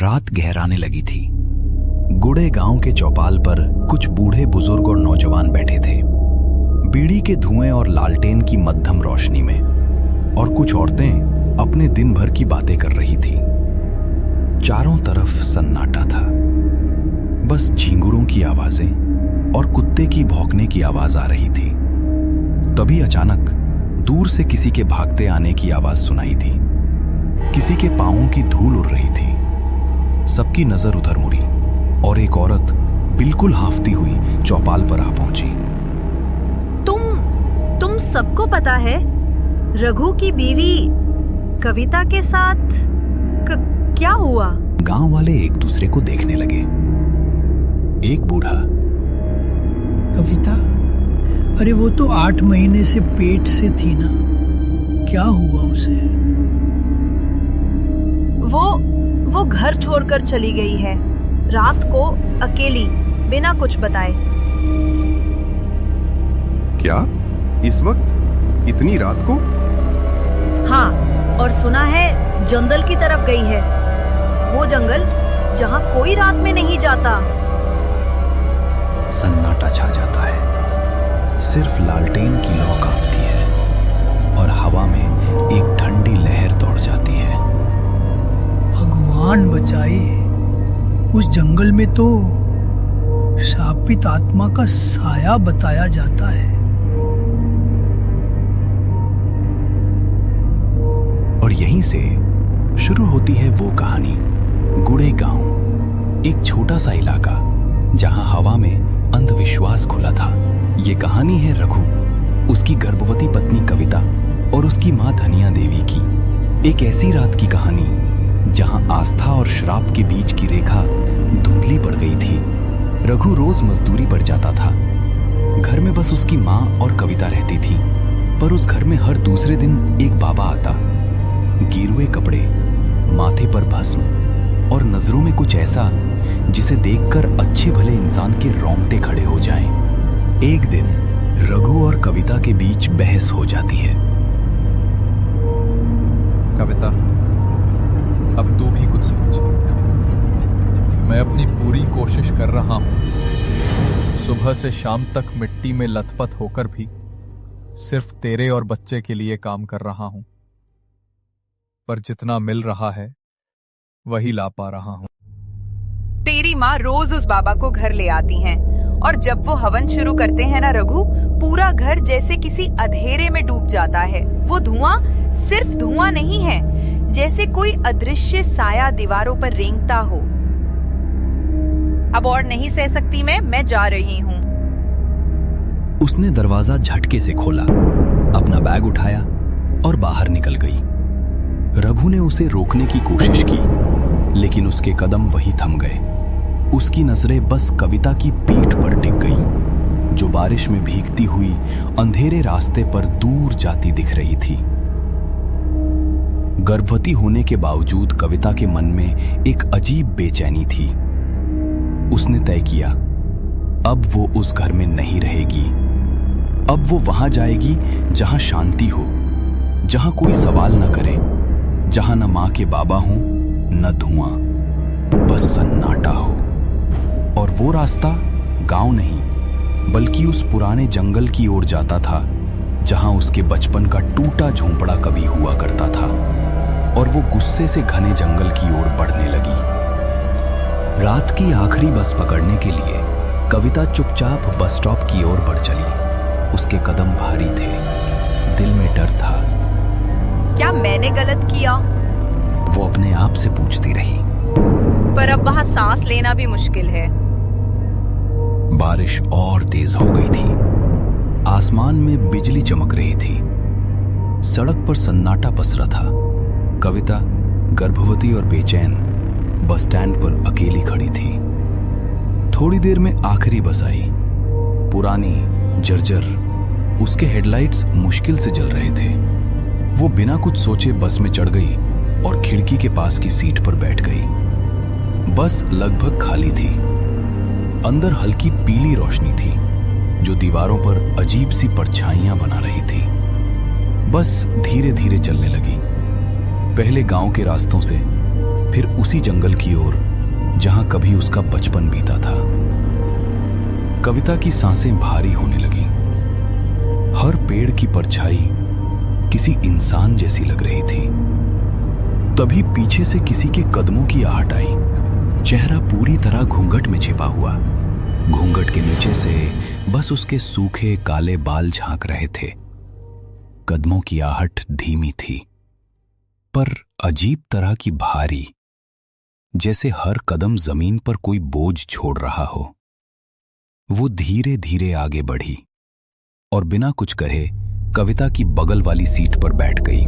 रात गहराने लगी थी। गुड़े गांव के चौपाल पर कुछ बूढ़े बुजुर्ग और नौजवान बैठे थे, बीड़ी के धुएं और लालटेन की मध्यम रोशनी में, और कुछ औरतें अपने दिन भर की बातें कर रही थी। चारों तरफ सन्नाटा था, बस झींगुरों की आवाजें और कुत्ते की भौंकने की आवाज आ रही थी। तभी अचानक दूर से किसी के भागते आने की आवाज सुनाई दी। किसी के पांवों की धूल उड़ रही थी। सबकी नजर उधर मुड़ी और एक औरत बिल्कुल हांफती हुई चौपाल पर आ पहुंची। तुम सबको पता है रघु की बीवी कविता के साथ क्या हुआ? गांव वाले एक दूसरे को देखने लगे। एक बूढ़ा, कविता? अरे वो तो 8 महीने से पेट से थी ना, क्या हुआ उसे? वो घर छोड़कर चली गई है, रात को अकेली, बिना कुछ बताए। क्या? इस वक्त? इतनी रात को? हाँ, और सुना है जंगल की तरफ गई है। वो जंगल जहाँ कोई रात में नहीं जाता। सन्नाटा छा जाता है, सिर्फ लालटेन की लौ कांपती है और हवा में एक ठंडी लहर दौड़ जाती है। भगवान बचाए, उस जंगल में तो शापित आत्मा का साया बताया जाता है। और यहीं से शुरू होती है वो कहानी। गुड़े गांव, एक छोटा सा इलाका जहां हवा में अंधविश्वास खुला था। ये कहानी है रघु, उसकी गर्भवती पत्नी कविता और उसकी मां धनिया देवी की। एक ऐसी रात की कहानी जहां आस्था और श्राप के बीच की रेखा धुंधली पड़ गई थी। रघु रोज मजदूरी पर जाता था। घर में बस उसकी मां और कविता रहती थी, पर उस घर में हर दूसरे दिन एक बाबा आता। गिरुए कपड़े, माथे पर भस्म और नजरों में कुछ ऐसा जिसे देखकर अच्छे भले इंसान के रोंगटे खड़े हो जाएं। एक दिन रघु और कविता के बीच बहस हो जाती है। कविता, अब तू भी कुछ समझ। मैं अपनी पूरी कोशिश कर रहा हूं। सुबह से शाम तक मिट्टी में लथपथ होकर भी सिर्फ तेरे और बच्चे के लिए काम कर रहा हूं, पर जितना मिल रहा है वही ला पा रहा हूं। तेरी माँ रोज उस बाबा को घर ले आती हैं, और जब वो हवन शुरू करते हैं ना रघु, पूरा घर जैसे किसी अंधेरे में डूब जाता है। वो धुआं सिर्फ धुआं नहीं है, जैसे कोई अदृश्य साया दीवारों पर रेंगता हो। अब और नहीं सह सकती मैं जा रही हूँ। उसने दरवाजा झटके से खोला, अपना बैग उठाया और बाहर निकल गई। रघु ने उसे रोकने की कोशिश की, लेकिन उसके कदम वहीं थम गए। उसकी नजरें बस कविता की पीठ पर टिक गईं, जो बारिश में भीगती हुई अंधेरे रास्ते पर दूर जाती दिख रही थी। गर्भवती होने के बावजूद कविता के मन में एक अजीब बेचैनी थी। उसने तय किया, अब वो उस घर में नहीं रहेगी। अब वो वहां जाएगी जहां शांति हो, जहां कोई सवाल न करे, जहां न मां के बाबा हो न धुआं, बस सन्नाटा हो। और वो रास्ता गांव नहीं, बल्कि उस पुराने जंगल की ओर जाता था जहां उसके बचपन का टूटा झोंपड़ा कभी हुआ करता था। और वो गुस्से से घने जंगल की ओर बढ़ने लगी। रात की आखिरी बस पकड़ने के लिए कविता चुपचाप बस स्टॉप की ओर बढ़ चली। उसके कदम भारी थे, दिल में डर था। क्या मैंने गलत किया? वो अपने आप से पूछती रही। पर अब वहां सांस लेना भी मुश्किल है। बारिश और तेज हो गई थी। आसमान में बिजली चमक रही थी। सड़क पर सन्नाटा पसरा था। कविता गर्भवती और बेचैन बस स्टैंड पर अकेली खड़ी थी। थोड़ी देर में आखिरी बस आई। पुरानी, जर्जर। उसके हेडलाइट्स मुश्किल से जल रहे थे। वो बिना कुछ सोचे बस में चढ़ गई और खिड़की के पास की सीट पर बैठ गई। बस लगभग खाली थी। अंदर हल्की पीली रोशनी थी जो दीवारों पर अजीब सी परछाइयां बना रही थी। बस धीरे धीरे चलने लगी। पहले गांव के रास्तों से, फिर उसी जंगल की ओर जहां कभी उसका बचपन बीता था। कविता की सांसें भारी होने लगीं। हर पेड़ की परछाई किसी इंसान जैसी लग रही थी। तभी पीछे से किसी के कदमों की आहट आई। चेहरा पूरी तरह घूंघट में छिपा हुआ। घूंघट के नीचे से बस उसके सूखे काले बाल झांक रहे थे। कदमों की आहट धीमी थी, पर अजीब तरह की भारी, जैसे हर कदम जमीन पर कोई बोझ छोड़ रहा हो। वो धीरे धीरे आगे बढ़ी और बिना कुछ कहे कविता की बगल वाली सीट पर बैठ गई।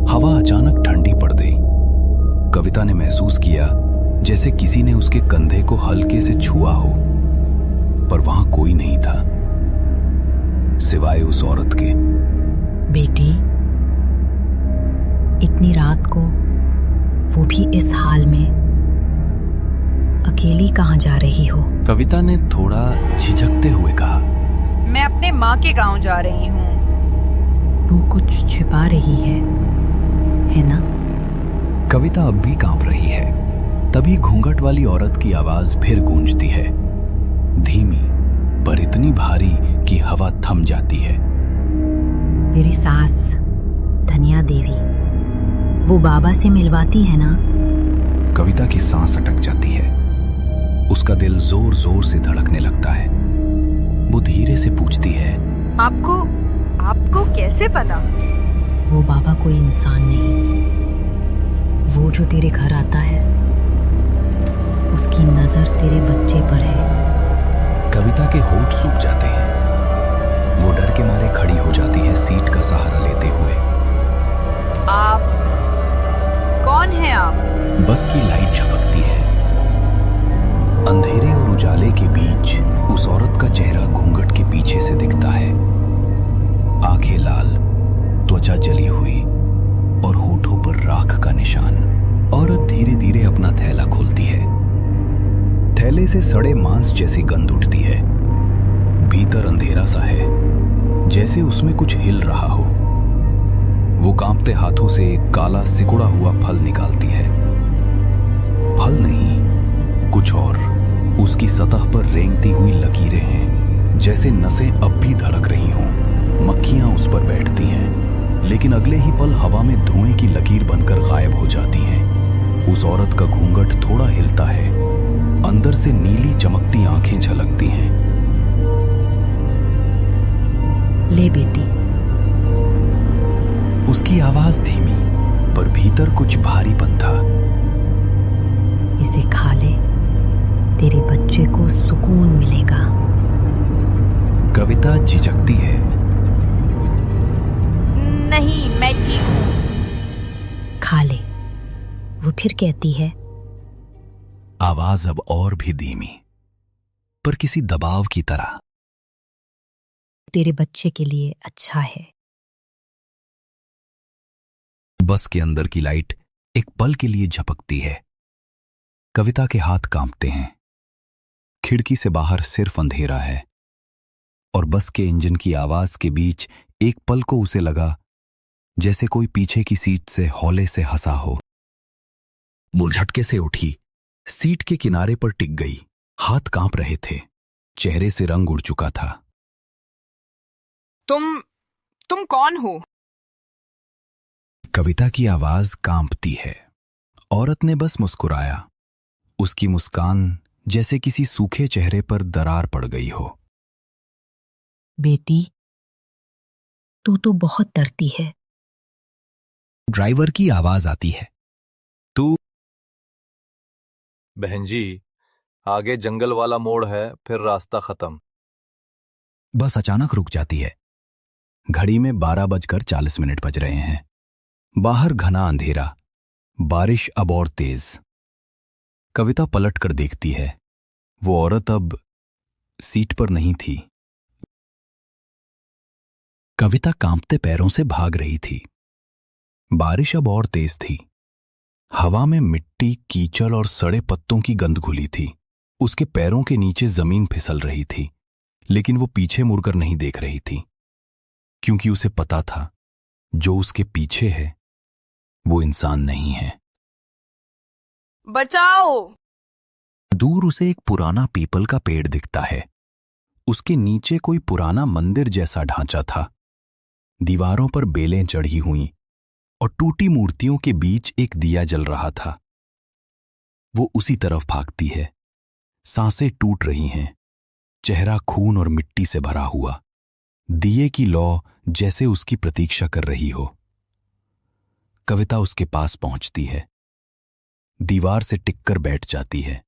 हवा अचानक ठंडी पड़ गई। कविता ने महसूस किया जैसे किसी ने उसके कंधे को हल्के से छुआ हो, पर वहां कोई नहीं था सिवाय उस औरत के। बेटी, इतनी रात को, वो भी इस हाल में, अकेली कहाँ जा रही हो? कविता ने थोड़ा झिझकते हुए कहा, मैं अपने माँ के गांव जा रही हूँ। तू कुछ छिपा रही है ना? कविता अब भी कांप रही है। तभी घूंघट वाली औरत की आवाज फिर गूंजती है, धीमी पर इतनी भारी कि हवा थम जाती है। तेरी सास धनिया देवी, वो बाबा से मिलवाती है ना? कविता की सांस अटक जाती है। उसका दिल जोर जोर से धड़कने लगता है। वो धीरे से पूछती है, आपको कैसे पता? वो बाबा कोई इंसान नहीं। वो जो तेरे घर आता है, उसकी नजर तेरे बच्चे पर है। कविता के होठ सूख जाते हैं। वो डर के मारे खड़ी हो जाती है, सीट का सहारा लेते हुए। आप कौन हैं आप? बस की लाइट झपकती है। अंधेरे और उजाले के बीच उस औरत का चेहरा घूंघट के पीछे से दिखता है। आंखें लाल, त्वचा जली हुई और होठों पर राख का निशान। औरत धीरे धीरे अपना थैला खोलती है। थैले से सड़े मांस जैसी गंध उठती है। भीतर अंधेरा सा है, जैसे उसमें कुछ हिल रहा हो। वो कांपते हाथों से एक काला सिकुड़ा हुआ फल निकालती है। फल नहीं, कुछ और। उसकी सतह पर रेंगती हुई लकीरें हैं, जैसे नसें अब भी धड़क रही हों। मक्खियां उस पर बैठती हैं, लेकिन अगले ही पल हवा में धुएं की लकीर बनकर गायब हो जाती हैं। उस औरत का घूंघट थोड़ा हिलता है। अंदर से नीली चमकती आंखें झलकती हैं। ले बेटी। उसकी आवाज धीमी, पर भीतर कुछ भारीपन था। इसे खा ले, तेरे बच्चे को सुकून मिलेगा। कविता झिझकती है। नहीं, मैं ठीक हूँ। खा ले, वो फिर कहती है। आवाज अब और भी धीमी, पर किसी दबाव की तरह। तेरे बच्चे के लिए अच्छा है। बस के अंदर की लाइट एक पल के लिए झपकती है। कविता के हाथ कांपते हैं। खिड़की से बाहर सिर्फ अंधेरा है और बस के इंजन की आवाज के बीच एक पल को उसे लगा जैसे कोई पीछे की सीट से हौले से हंसा हो। वो झटके से उठी, सीट के किनारे पर टिक गई। हाथ कांप रहे थे, चेहरे से रंग उड़ चुका था। तुम कौन हो? कविता की आवाज कांपती है। औरत ने बस मुस्कुराया। उसकी मुस्कान जैसे किसी सूखे चेहरे पर दरार पड़ गई हो। बेटी, तू तो बहुत डरती है। ड्राइवर की आवाज आती है। तू? बहन जी, आगे जंगल वाला मोड़ है, फिर रास्ता खत्म। बस अचानक रुक जाती है। घड़ी में 12:40 बज रहे हैं। बाहर घना अंधेरा, बारिश अब और तेज। कविता पलट कर देखती है। वो औरत अब सीट पर नहीं थी। कविता कांपते पैरों से भाग रही थी। बारिश अब और तेज थी। हवा में मिट्टी, कीचड़ और सड़े पत्तों की गंध घुली थी। उसके पैरों के नीचे जमीन फिसल रही थी, लेकिन वो पीछे मुड़कर नहीं देख रही थी, क्योंकि उसे पता था जो उसके पीछे है वो इंसान नहीं है। बचाओ। दूर उसे एक पुराना पीपल का पेड़ दिखता है। उसके नीचे कोई पुराना मंदिर जैसा ढांचा था। दीवारों पर बेलें चढ़ी हुईं और टूटी मूर्तियों के बीच एक दिया जल रहा था। वो उसी तरफ भागती है। सांसें टूट रही हैं, चेहरा खून और मिट्टी से भरा हुआ, दिए की लौ जैसे उसकी प्रतीक्षा कर रही हो। कविता उसके पास पहुंचती है, दीवार से टिककर बैठ जाती है,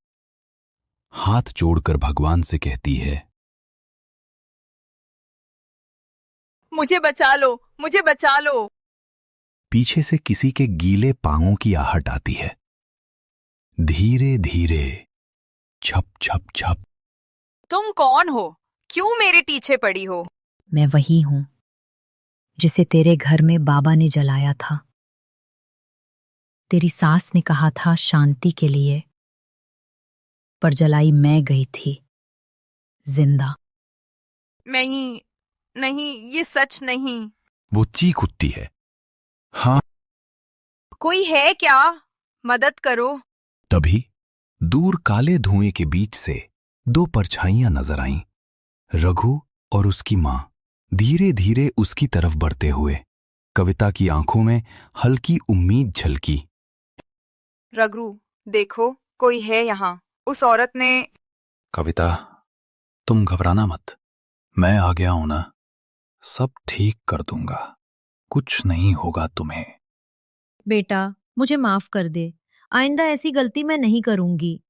हाथ जोड़कर भगवान से कहती है, मुझे बचा लो, मुझे बचा लो। पीछे से किसी के गीले पांवों की आहट आती है। धीरे धीरे, छप छप छप। तुम कौन हो? क्यों मेरे पीछे पड़ी हो? मैं वही हूं जिसे तेरे घर में बाबा ने जलाया था। तेरी सास ने कहा था शांति के लिए, पर जलाई मैं गई थी जिंदा। नहीं, नहीं, ये सच नहीं। वो चीख उठती है। हाँ। कोई है क्या? मदद करो। तभी दूर काले धुएं के बीच से दो परछाइयां नजर आईं। रघु और उसकी मां धीरे धीरे उसकी तरफ बढ़ते हुए। कविता की आंखों में हल्की उम्मीद झलकी। रघु, देखो, कोई है यहाँ। उस औरत ने। कविता, तुम घबराना मत, मैं आ गया हूं ना। सब ठीक कर दूंगा, कुछ नहीं होगा तुम्हें। बेटा, मुझे माफ कर दे। आइंदा ऐसी गलती मैं नहीं करूंगी।